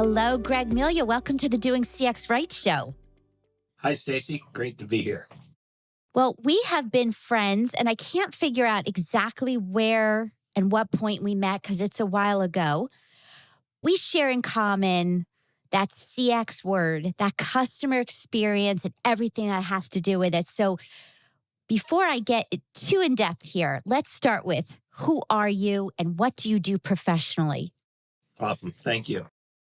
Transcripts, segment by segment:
Hello, Greg Milia. Welcome to the Doing CX Right show. Hi, Stacy. Great to be here. Well, we have been friends, and I can't figure out exactly where and what point we met because it's a while ago. We share in common that CX word, that customer experience, and everything that has to do with it. So before I get too in-depth here, let's start with who are you and what do you do professionally? Awesome. Thank you.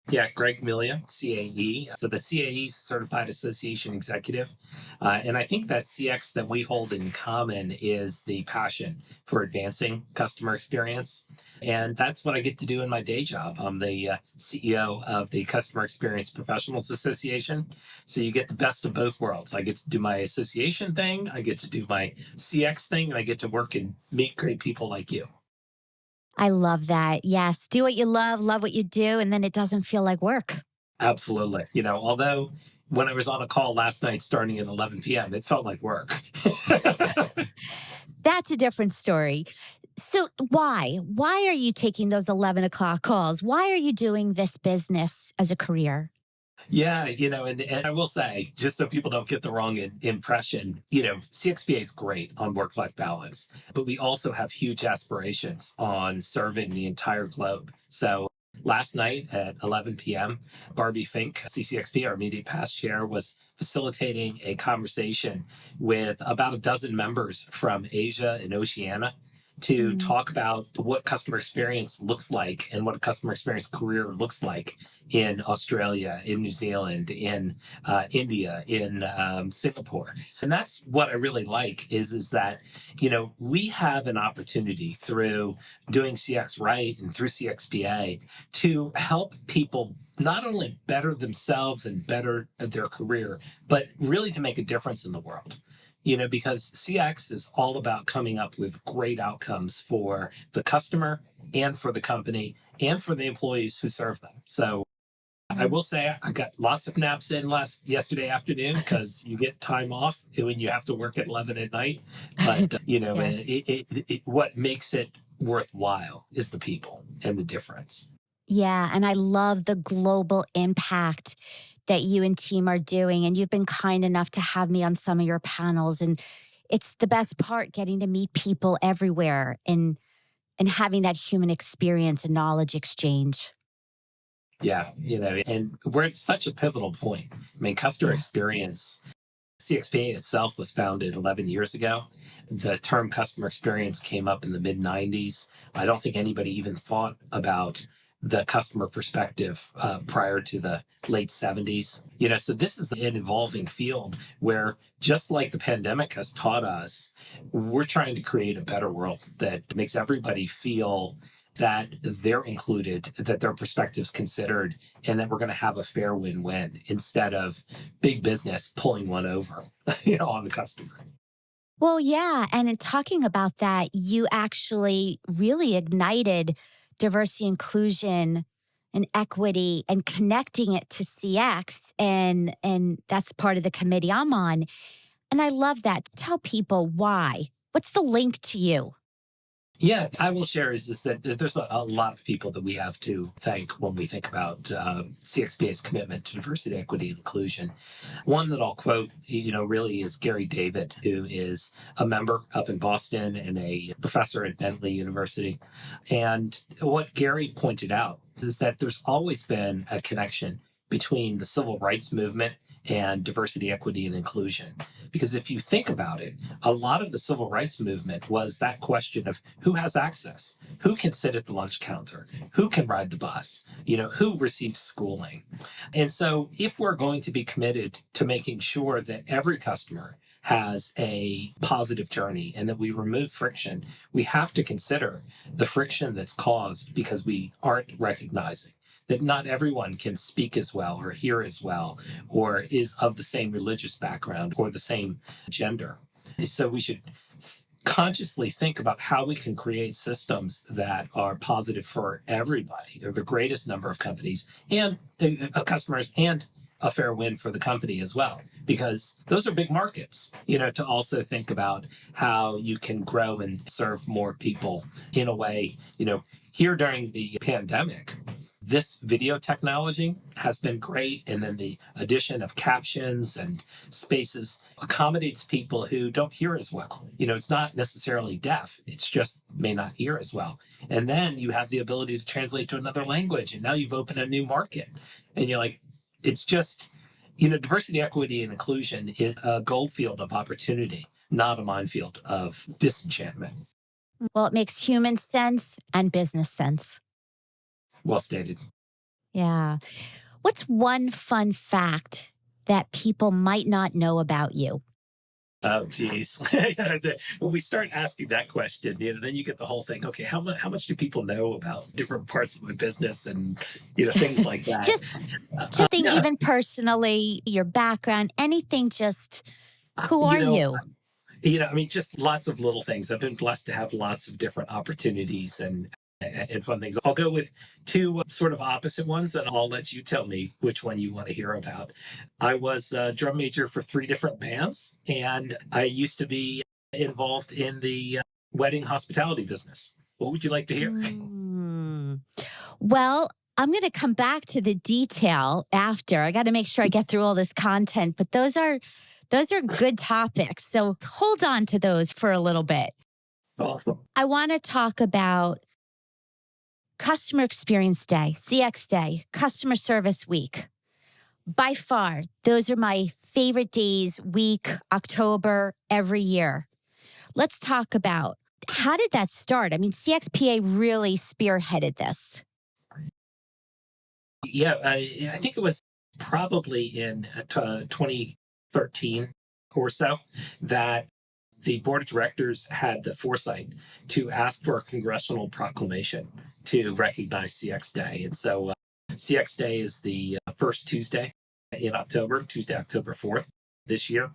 Yeah, Greg Milia, CAE. So the CAE is Certified Association Executive. And I think that CX that we hold in common is the passion for advancing customer experience. And that's what I get to do in my day job. I'm the CEO of the Customer Experience Professionals Association. So you get the best of both worlds. I get to do my association thing, I get to do my CX thing, and I get to work and meet great people like you. I love that. Yes. Do what you love what you do, and then it doesn't feel like work. Absolutely. Although when I was on a call last night starting at 11 p.m., it felt like work. That's a different story. So why? Why are you taking those 11 o'clock calls? Why are you doing this business as a career? Yeah, and I will say, just so people don't get the wrong impression, CXPA is great on work-life balance, but we also have huge aspirations on serving the entire globe. So last night at 11 p.m., Barbie Fink, CCXP, our immediate past chair, was facilitating a conversation with about a dozen members from Asia and Oceania to talk about what customer experience looks like and what a customer experience career looks like in Australia, in New Zealand, in India, in Singapore. And that's what I really like is that, we have an opportunity through doing CX right and through CXPA to help people not only better themselves and better their career, but really to make a difference in the world. Because CX is all about coming up with great outcomes for the customer and for the company and for the employees who serve them. So I will say I got lots of naps in yesterday afternoon because you get time off when you have to work at 11 at night. But, Yes. what makes it worthwhile is the people and the difference. Yeah. And I love the global impact that you and team are doing. And you've been kind enough to have me on some of your panels. And it's the best part, getting to meet people everywhere and having that human experience and knowledge exchange. Yeah, and we're at such a pivotal point. I mean, customer Yeah. experience, CXPA itself was founded 11 years ago. The term customer experience came up in the mid 90s. I don't think anybody even thought about the customer perspective prior to the late 70s. So this is an evolving field where, just like the pandemic has taught us, we're trying to create a better world that makes everybody feel that they're included, that their perspective's considered, and that we're going to have a fair win-win instead of big business pulling one over, on the customer. Well, yeah. And in talking about that, you actually really ignited diversity, inclusion, and equity and connecting it to CX. And that's part of the committee I'm on. And I love that. Tell people why. What's the link to you? Yeah, I will share is that there's a lot of people that we have to thank when we think about CXPA's commitment to diversity, equity, and inclusion. One that I'll quote, really is Gary David, who is a member up in Boston and a professor at Bentley University. And what Gary pointed out is that there's always been a connection between the civil rights movement and diversity, equity, and inclusion. Because if you think about it, a lot of the civil rights movement was that question of who has access, who can sit at the lunch counter, who can ride the bus, who receives schooling. And so if we're going to be committed to making sure that every customer has a positive journey and that we remove friction, we have to consider the friction that's caused because we aren't recognizing that not everyone can speak as well or hear as well or is of the same religious background or the same gender. So we should consciously think about how we can create systems that are positive for everybody or the greatest number of companies and customers, and a fair win for the company as well, because those are big markets, to also think about how you can grow and serve more people in a way, here during the pandemic. this video technology has been great. And then the addition of captions and spaces accommodates people who don't hear as well. It's not necessarily deaf, it's just may not hear as well. And then you have the ability to translate to another language. And now you've opened a new market. And you're like, it's just, diversity, equity, and inclusion is a gold field of opportunity, not a minefield of disenchantment. Well, it makes human sense and business sense. Well stated. Yeah. What's one fun fact that people might not know about you? Oh, geez. When we start asking that question, then you get the whole thing. Okay, how much do people know about different parts of my business and things like that? just think, No, even personally, your background, anything. Just who are you? just lots of little things. I've been blessed to have lots of different opportunities and fun things. I'll go with two sort of opposite ones, and I'll let you tell me which one you want to hear about. I was a drum major for 3 different bands, and I used to be involved in the wedding hospitality business. What would you like to hear? Well, I'm going to come back to the detail after. I got to make sure I get through all this content, but those are good topics. So hold on to those for a little bit. Awesome. I want to talk about Customer Experience Day, CX Day, Customer Service Week. By far, those are my favorite days, week, October, every year. Let's talk about, how did that start? I mean, CXPA really spearheaded this. Yeah, I think it was probably in 2013 or so that the board of directors had the foresight to ask for a congressional proclamation to recognize CX Day. And so CX Day is the first Tuesday in October, Tuesday, October 4th this year.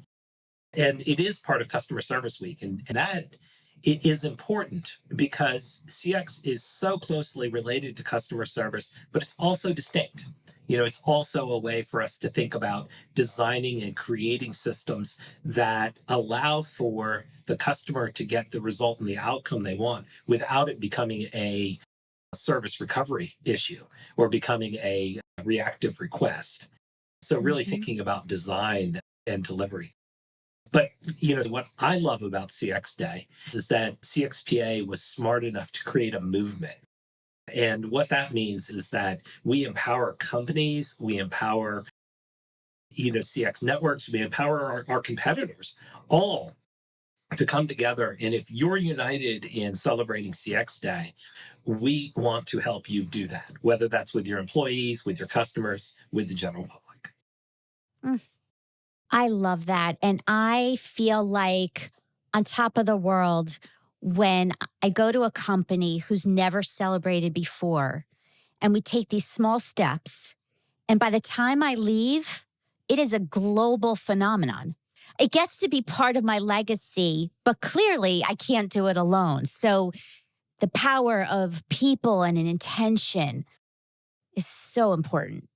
And it is part of Customer Service Week. And that it is important because CX is so closely related to customer service, but it's also distinct. It's also a way for us to think about designing and creating systems that allow for the customer to get the result and the outcome they want without it becoming a service recovery issue or becoming a reactive request. So really thinking about design and delivery. But what I love about CX Day is that CXPA was smart enough to create a movement. And what that means is that we empower companies, we empower CX networks, we empower our competitors all to come together. And if you're united in celebrating CX Day, we want to help you do that, whether that's with your employees, with your customers, with the general public. I love that. And I feel like on top of the world when I go to a company who's never celebrated before, and we take these small steps. And by the time I leave, it is a global phenomenon. It gets to be part of my legacy, but clearly I can't do it alone. So the power of people and an intention is so important.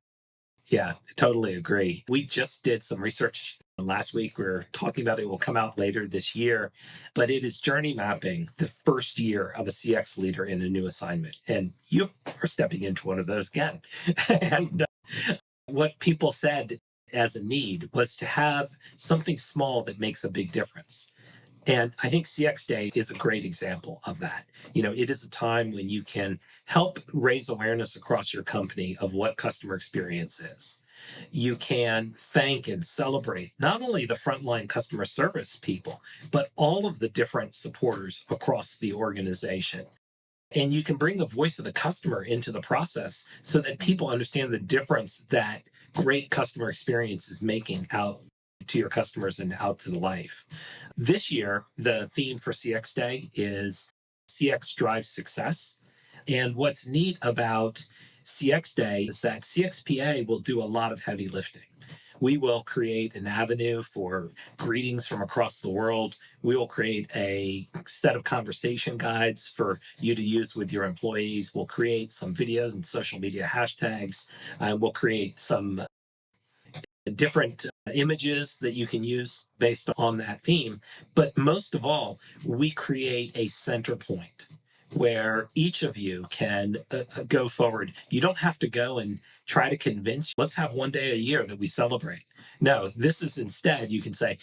Yeah, totally agree. We just did some research last week. We were talking about it will come out later this year, but it is journey mapping the first year of a CX leader in a new assignment. And you are stepping into one of those again. And what people said as a need was to have something small that makes a big difference. And I think CX Day is a great example of that. It is a time when you can help raise awareness across your company of what customer experience is. You can thank and celebrate not only the frontline customer service people, but all of the different supporters across the organization. And you can bring the voice of the customer into the process so that people understand the difference that great customer experience is making out to your customers and out to the life. This year, the theme for CX Day is CX drives success. And what's neat about CX Day is that CXPA will do a lot of heavy lifting. We will create an avenue for greetings from across the world. We will create a set of conversation guides for you to use with your employees. We'll create some videos and social media hashtags. We'll create some different images that you can use based on that theme. But most of all, we create a center point where each of you can go forward. You don't have to go and try to convince, let's have one day a year that we celebrate. No, this is instead, you can say,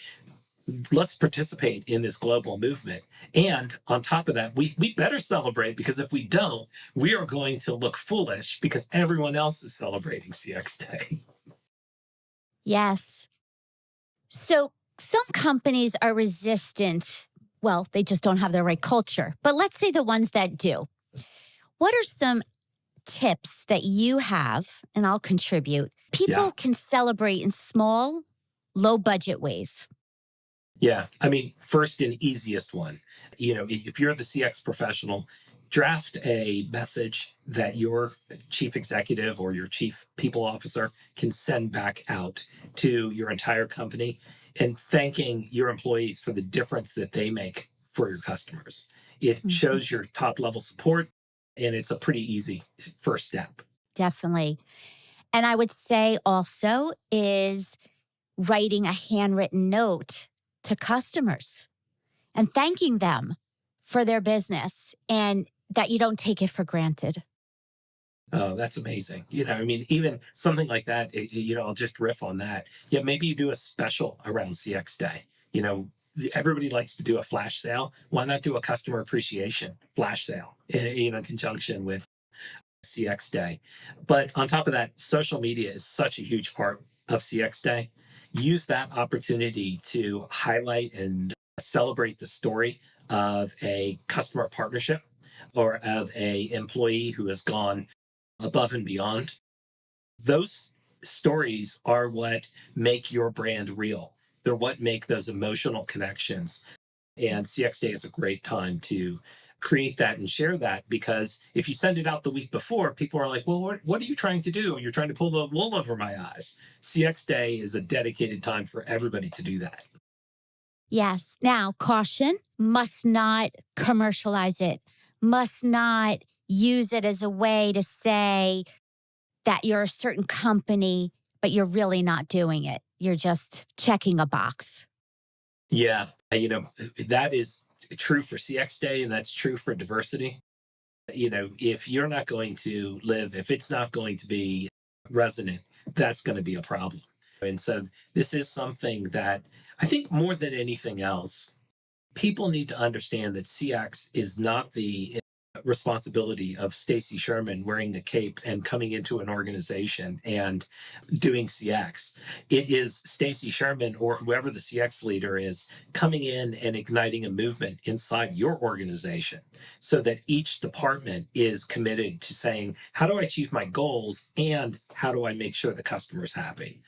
let's participate in this global movement. And on top of that, we better celebrate, because if we don't, we are going to look foolish because everyone else is celebrating CX Day. Yes. So some companies are resistant. Well, they just don't have the right culture. But let's say the ones that do. What are some tips that you have, and I'll contribute, Yeah. people can celebrate in small, low budget ways? Yeah. I mean, first and easiest one, if you're the CX professional, draft a message that your chief executive or your chief people officer can send back out to your entire company and thanking your employees for the difference that they make for your customers. It Mhm. shows your top level support, and it's a pretty easy first step. Definitely. And I would say also is writing a handwritten note to customers and thanking them for their business and that you don't take it for granted. Oh, that's amazing. I mean, even something like that, I'll just riff on that. Yeah, maybe you do a special around CX Day. Everybody likes to do a flash sale. Why not do a customer appreciation flash sale in conjunction with CX Day? But on top of that, social media is such a huge part of CX Day. Use that opportunity to highlight and celebrate the story of a customer partnership or of a employee who has gone above and beyond. Those stories are what make your brand real. They're what make those emotional connections. And CX Day is a great time to create that and share that, because if you send it out the week before, people are like, well, what are you trying to do? You're trying to pull the wool over my eyes. CX Day is a dedicated time for everybody to do that. Yes. Now, caution, must not commercialize it, must not use it as a way to say that you're a certain company, but you're really not doing it. You're just checking a box. Yeah. That is true for CX Day, and that's true for diversity. If you're not going to live, if it's not going to be resonant, that's going to be a problem. And so this is something that I think more than anything else, people need to understand that CX is not the responsibility of Stacy Sherman wearing the cape and coming into an organization and doing CX. It is Stacy Sherman or whoever the CX leader is coming in and igniting a movement inside your organization so that each department is committed to saying, how do I achieve my goals and how do I make sure the customer's happy?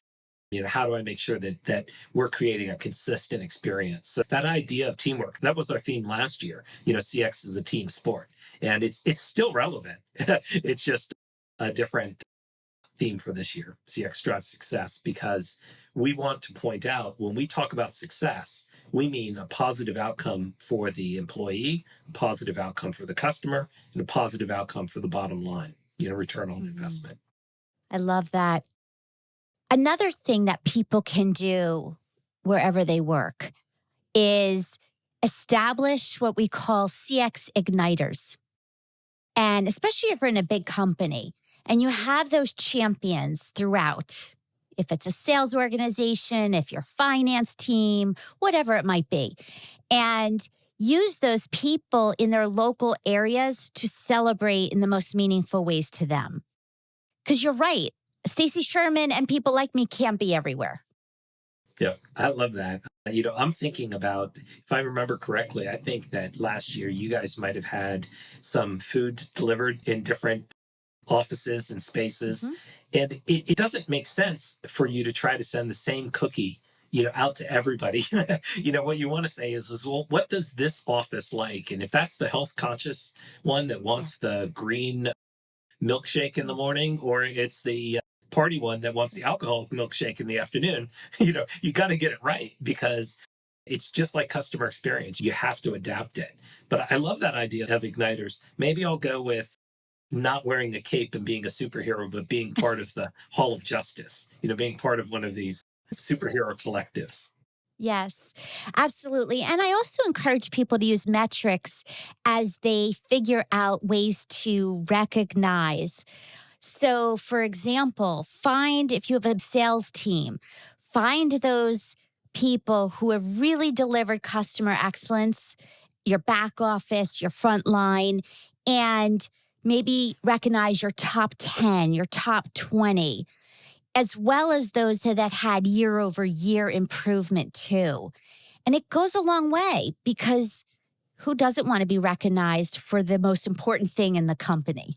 How do I make sure that we're creating a consistent experience? So that idea of teamwork, that was our theme last year. CX is a team sport, and it's still relevant. It's just a different theme for this year. CX drives success, because we want to point out when we talk about success, we mean a positive outcome for the employee, a positive outcome for the customer, and a positive outcome for the bottom line, return on Mhm. investment. I love that. Another thing that people can do wherever they work is establish what we call CX igniters. And especially if you're in a big company and you have those champions throughout, if it's a sales organization, if your finance team, whatever it might be, and use those people in their local areas to celebrate in the most meaningful ways to them. Because you're right, Stacy Sherman and people like me can't be everywhere. Yeah, I love that. I'm thinking about, if I remember correctly, I think that last year you guys might have had some food delivered in different offices and spaces. Mhm. And it doesn't make sense for you to try to send the same cookie, out to everybody. What you want to say is, well, what does this office like? And if that's the health conscious one that Yeah. wants the green milkshake in the morning, or it's the party one that wants the alcoholic milkshake in the afternoon, you got to get it right, because it's just like customer experience. You have to adapt it. But I love that idea of igniters. Maybe I'll go with not wearing the cape and being a superhero, but being part of the Hall of Justice, being part of one of these superhero collectives. Yes, absolutely. And I also encourage people to use metrics as they figure out ways to recognize. So, for example, find if you have a sales team, find those people who have really delivered customer excellence, your back office, your front line, and maybe recognize your top 10, your top 20, as well as those that had year over year improvement too. And it goes a long way because who doesn't want to be recognized for the most important thing in the company?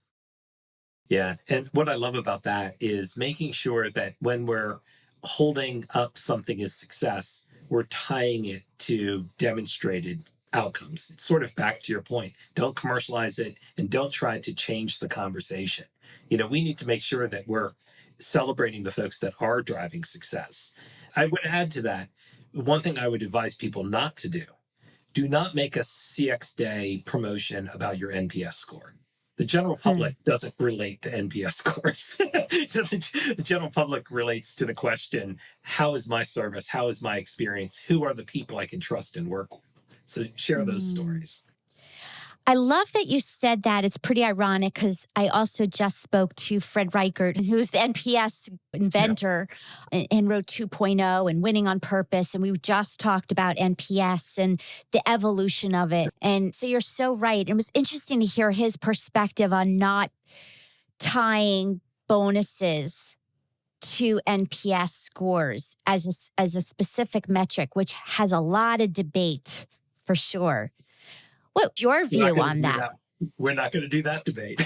Yeah. And what I love about that is making sure that when we're holding up something as success, we're tying it to demonstrated outcomes. It's sort of back to your point. Don't commercialize it and don't try to change the conversation. We need to make sure that we're celebrating the folks that are driving success. I would add to that one thing I would advise people not to do not make a CX Day promotion about your NPS score. The general public doesn't relate to NPS scores. The general public relates to the question, how is my service? How is my experience? Who are the people I can trust and work with? So share those Hmm. stories. I love that you said that. It's pretty ironic because I also just spoke to Fred Reichert, who's the NPS Yeah. inventor and wrote 2.0 and winning on purpose. And we just talked about NPS and the evolution of it. And so you're so right. It was interesting to hear his perspective on not tying bonuses to NPS scores as as a specific metric, which has a lot of debate for sure. What's your We're not view going to on do that? that. We're not going to do that debate.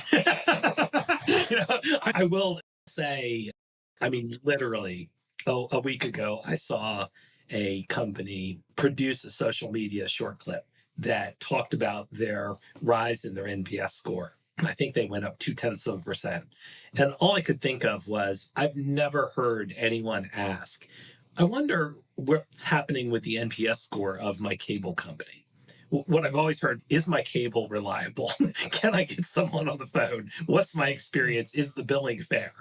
I will say, I mean, literally, a week ago, I saw a company produce a social media short clip that talked about their rise in their NPS score. I think they went up 0.2%. And all I could think of was, I've never heard anyone ask, I wonder what's happening with the NPS score of my cable company. What I've always heard is my cable reliable? Can I get someone on the phone? What's my experience? Is the billing fair?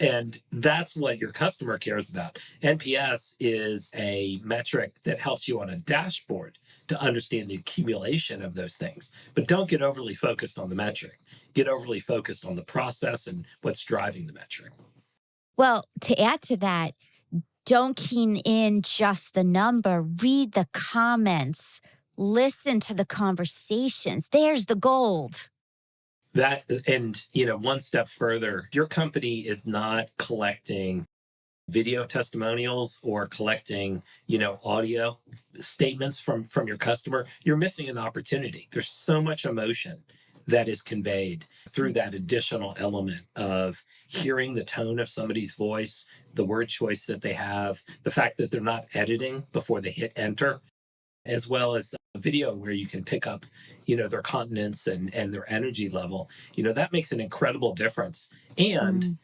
And that's what your customer cares about. NPS is a metric that helps you on a dashboard to understand the accumulation of those things. But don't get overly focused on the metric. Get overly focused on the process and what's driving the metric. Well, to add to that, don't keen in just the number, read the comments, listen to the conversations. There's the gold. That and one step further, your company is not collecting video testimonials or collecting audio statements from your customer. You're missing an opportunity. There's so much emotion that is conveyed through that additional element of hearing the tone of somebody's voice, the word choice that they have, the fact that they're not editing before they hit enter, as well as a video where you can pick up their continence and their energy level. That makes an incredible difference. And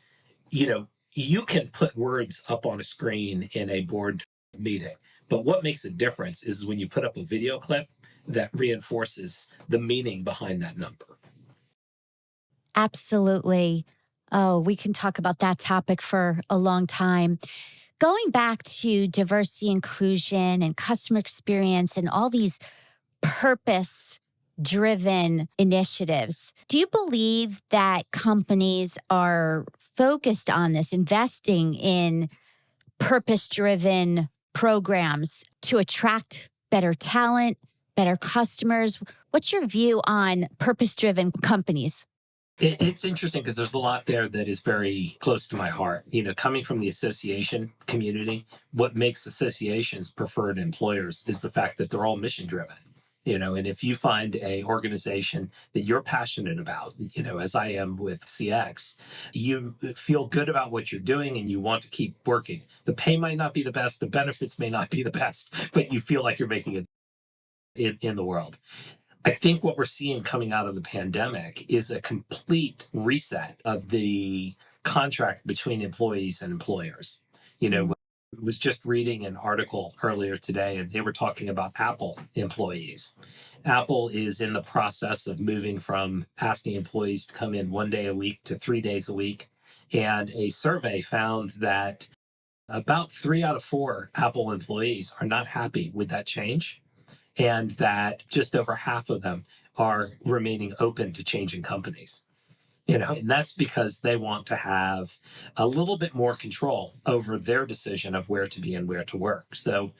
Mm. you can put words up on a screen in a board meeting, but what makes a difference is when you put up a video clip that reinforces the meaning behind that number. Absolutely. Oh, we can talk about that topic for a long time. Going back to diversity, inclusion, and customer experience, and all these purpose driven initiatives. Do you believe that companies are focused on this, investing in purpose driven programs to attract better talent, better customers? What's your view on purpose driven companies? It's interesting because there's a lot there that is very close to my heart. Coming from the association community, what makes associations preferred employers is the fact that they're all mission driven. And if you find a organization that you're passionate about, as I am with CX, you feel good about what you're doing and you want to keep working. The pay might not be the best, the benefits may not be the best, but you feel like you're making it in the world. I think what we're seeing coming out of the pandemic is a complete reset of the contract between employees and employers. Mm. I was just reading an article earlier today, and they were talking about Apple employees. Apple is in the process of moving from asking employees to come in 1 day a week to 3 days a week. And a survey found that about 3 out of 4 Apple employees are not happy with that change, and that just over half of them are remaining open to changing companies. And that's because they want to have a little bit more control over their decision of where to be and where to work. So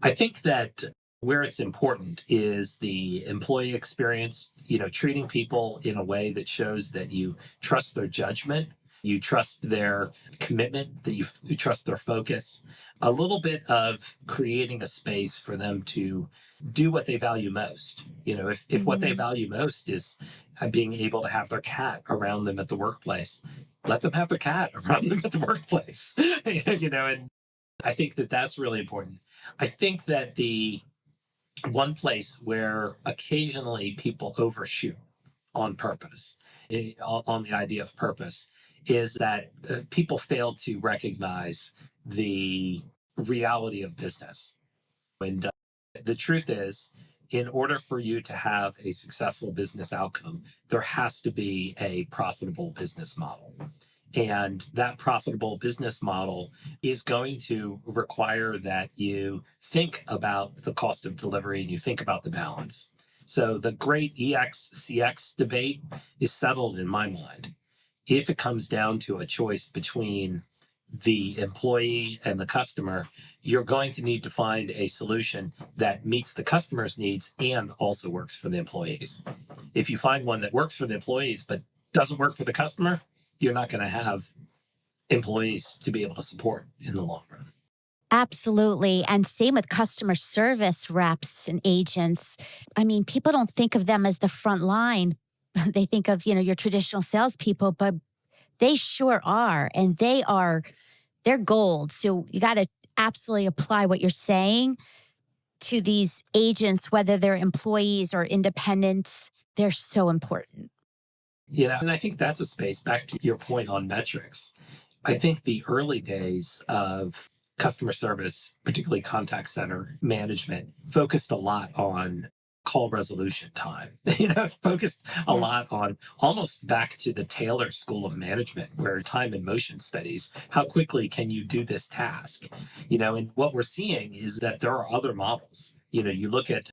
I think that where it's important is the employee experience, treating people in a way that shows that you trust their judgment, you trust their commitment, that you trust their focus, a little bit of creating a space for them to do what they value most. If what they value most is being able to have their cat around them at the workplace, let them have their cat around them at the workplace. And I think that that's really important. I think that the one place where occasionally people overshoot on purpose, on the idea of purpose, is that people fail to recognize the reality of business. And the truth is, in order for you to have a successful business outcome, there has to be a profitable business model. And that profitable business model is going to require that you think about the cost of delivery and you think about the balance. So the great EX CX debate is settled in my mind. If it comes down to a choice between the employee and the customer, you're going to need to find a solution that meets the customer's needs and also works for the employees. If you find one that works for the employees but doesn't work for the customer, you're not going to have employees to be able to support in the long run. Absolutely. And same with customer service reps and agents. I mean, people don't think of them as the front line. They think of, your traditional salespeople, but they sure are. And they're gold. So you got to absolutely apply what you're saying to these agents, whether they're employees or independents. They're so important. And I think that's a space, back to your point on metrics. I think the early days of customer service, particularly contact center management, focused a lot on call resolution time, focused a lot on, almost back to the Taylor School of Management, where time and motion studies, how quickly can you do this task? And what we're seeing is that there are other models. You look at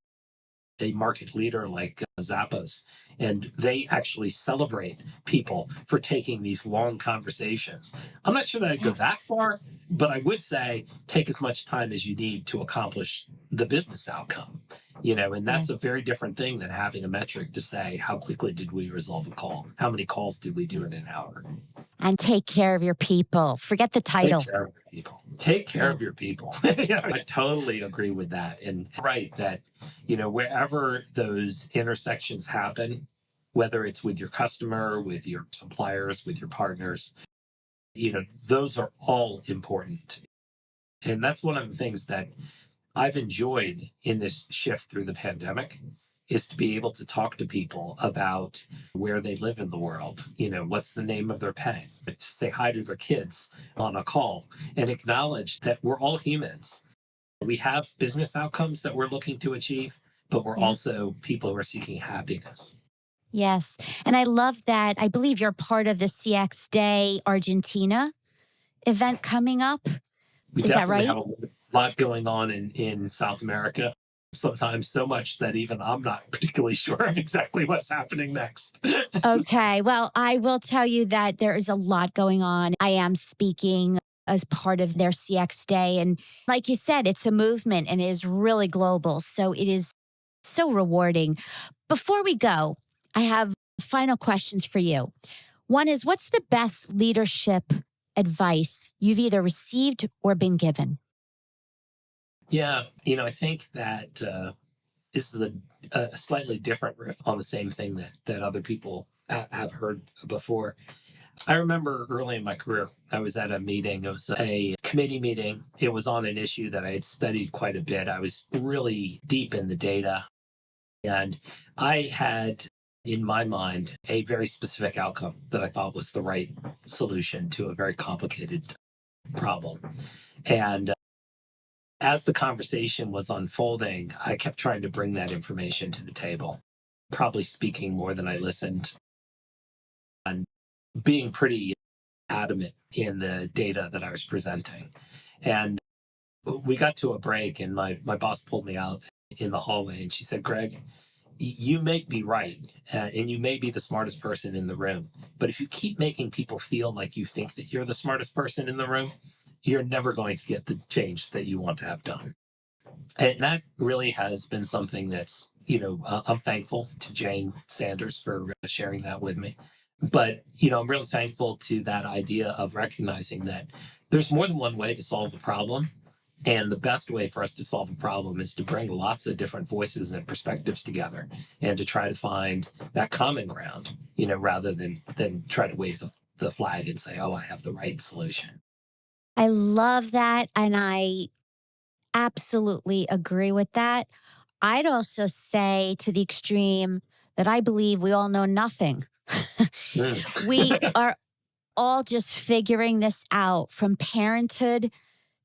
a market leader like Zappos, and they actually celebrate people for taking these long conversations. I'm not sure that I'd go that far, but I would say take as much time as you need to accomplish the business outcome. And that's a very different thing than having a metric to say, how quickly did we resolve a call? How many calls did we do in an hour? And take care of your people. Forget the title. Take care of your people. Take care of your people. I totally agree with that. And right, that, wherever those intersections happen, whether it's with your customer, with your suppliers, with your partners, those are all important. And that's one of the things that I've enjoyed in this shift through the pandemic, is to be able to talk to people about where they live in the world. What's the name of their pet? To say hi to their kids on a call and acknowledge that we're all humans. We have business outcomes that we're looking to achieve, but we're also people who are seeking happiness. Yes. And I love that. I believe you're part of the CX Day Argentina event coming up. We Is that definitely right? have a lot going on in South America. Sometimes so much that even I'm not particularly sure of exactly what's happening next. Okay. Well, I will tell you that there is a lot going on. I am speaking as part of their CX Day. And like you said, it's a movement and it is really global. So it is so rewarding. Before we go, I have final questions for you. One is, what's the best leadership advice you've either received or been given? Yeah, I think that this is a slightly different riff on the same thing that other people have heard before. I remember early in my career, I was at a meeting. It was a committee meeting. It was on an issue that I had studied quite a bit. I was really deep in the data, and I had, in my mind, a very specific outcome that I thought was the right solution to a very complicated problem. And as the conversation was unfolding, I kept trying to bring that information to the table, probably speaking more than I listened and being pretty adamant in the data that I was presenting. And we got to a break, and my boss pulled me out in the hallway, and she said, Greg, you may be right, and you may be the smartest person in the room. But if you keep making people feel like you think that you're the smartest person in the room, you're never going to get the change that you want to have done. And that really has been something that's, I'm thankful to Jane Sanders for sharing that with me. But, I'm really thankful to that idea of recognizing that there's more than one way to solve a problem. And the best way for us to solve a problem is to bring lots of different voices and perspectives together and to try to find that common ground, rather than try to wave the flag and say, oh, I have the right solution. I love that. And I absolutely agree with that. I'd also say to the extreme that I believe we all know nothing. We Mm. are all just figuring this out, from parenthood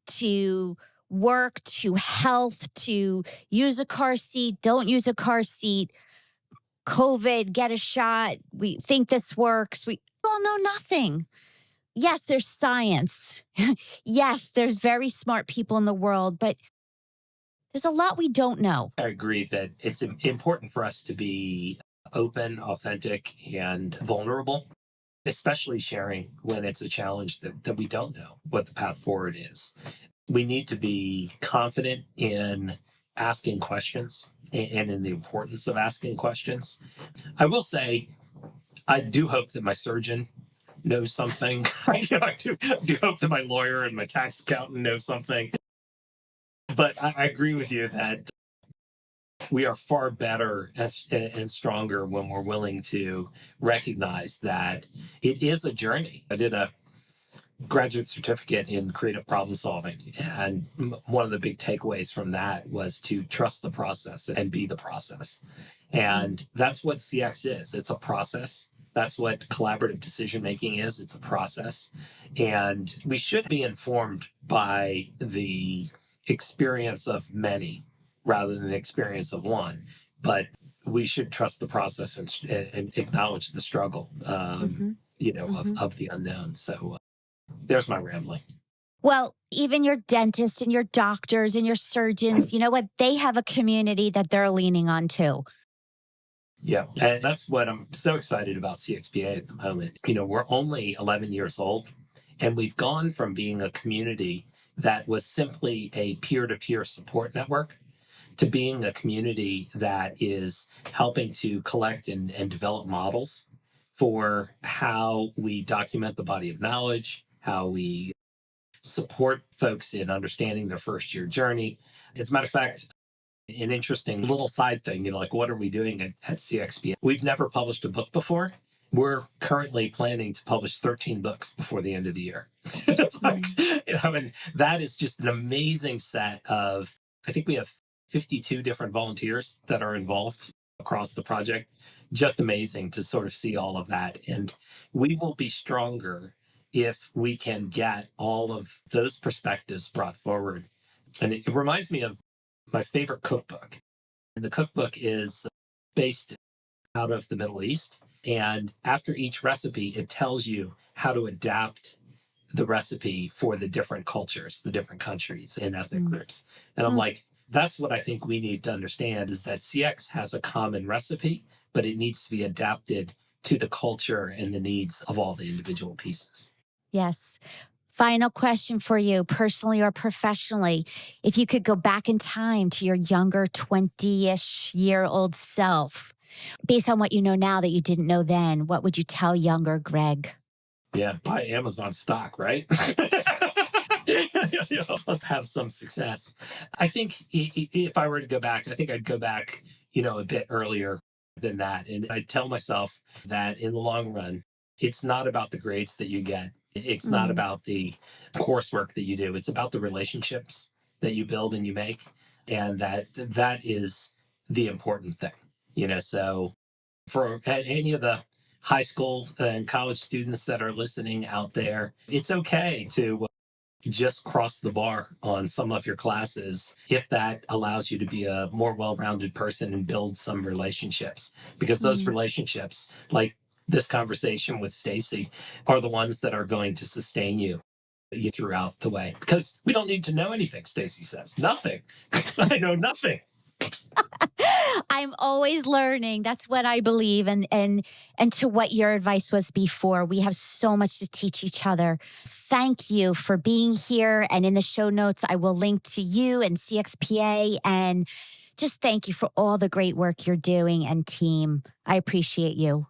to work to health to use a car seat, don't use a car seat, COVID, get a shot. We think this works. We all know nothing. Yes, there's science. Yes, there's very smart people in the world, but there's a lot we don't know. I agree that it's important for us to be open, authentic, and vulnerable, especially sharing when it's a challenge that we don't know what the path forward is. We need to be confident in asking questions and in the importance of asking questions. I will say, I do hope that my surgeon knows something. I do hope that my lawyer and my tax accountant know something. But I agree with you that we are far better and stronger when we're willing to recognize that it is a journey. I did a graduate certificate in creative problem solving, and one of the big takeaways from that was to trust the process and be the process. And that's what CX is. It's a process. That's what collaborative decision making is. It's a process. And we should be informed by the experience of many rather than the experience of one. But we should trust the process and acknowledge the struggle, Mhm. Mhm. of the unknown. So there's my rambling. Well, even your dentists and your doctors and your surgeons, you know what? They have a community that they're leaning on too. Yeah. And that's what I'm so excited about CXPA at the moment. We're only 11 years old, and we've gone from being a community that was simply a peer to peer support network to being a community that is helping to collect and develop models for how we document the body of knowledge, how we support folks in understanding their first year journey. As a matter of fact, an interesting little side thing, like what are we doing at CXP? We've never published a book before. We're currently planning to publish 13 books before the end of the year. It's like, and that is just an amazing set of, I think we have 52 different volunteers that are involved across the project. Just amazing to sort of see all of that. And we will be stronger if we can get all of those perspectives brought forward. And it reminds me of my favorite cookbook. And the cookbook is based out of the Middle East. And after each recipe, it tells you how to adapt the recipe for the different cultures, the different countries and ethnic groups. And I'm like, that's what I think we need to understand, is that CX has a common recipe, but it needs to be adapted to the culture and the needs of all the individual pieces. Yes. Final question for you, personally or professionally. If you could go back in time to your younger 20-ish-year-old self, based on what you know now that you didn't know then, what would you tell younger Greg? Yeah, buy Amazon stock, right? Let's have some success. I think if I were to go back, I think I'd go back, a bit earlier than that. And I'd tell myself that in the long run, it's not about the grades that you get. It's not Mm. about the coursework that you do. It's about the relationships that you build and you make. And that is the important thing, so for any of the high school and college students that are listening out there, it's okay to just cross the bar on some of your classes if that allows you to be a more well-rounded person and build some relationships, because those Mm. relationships, like this conversation with Stacy, are the ones that are going to sustain you throughout the way, because we don't need to know anything. Stacy says nothing. I know nothing. I'm always learning. That's what I believe. And to what your advice was before, we have so much to teach each other. Thank you for being here. And in the show notes, I will link to you and CXPA. And just thank you for all the great work you're doing and team. I appreciate you.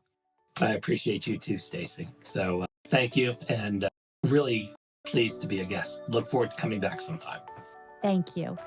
I appreciate you too, Stacy. So thank you, and really pleased to be a guest. Look forward to coming back sometime. Thank you.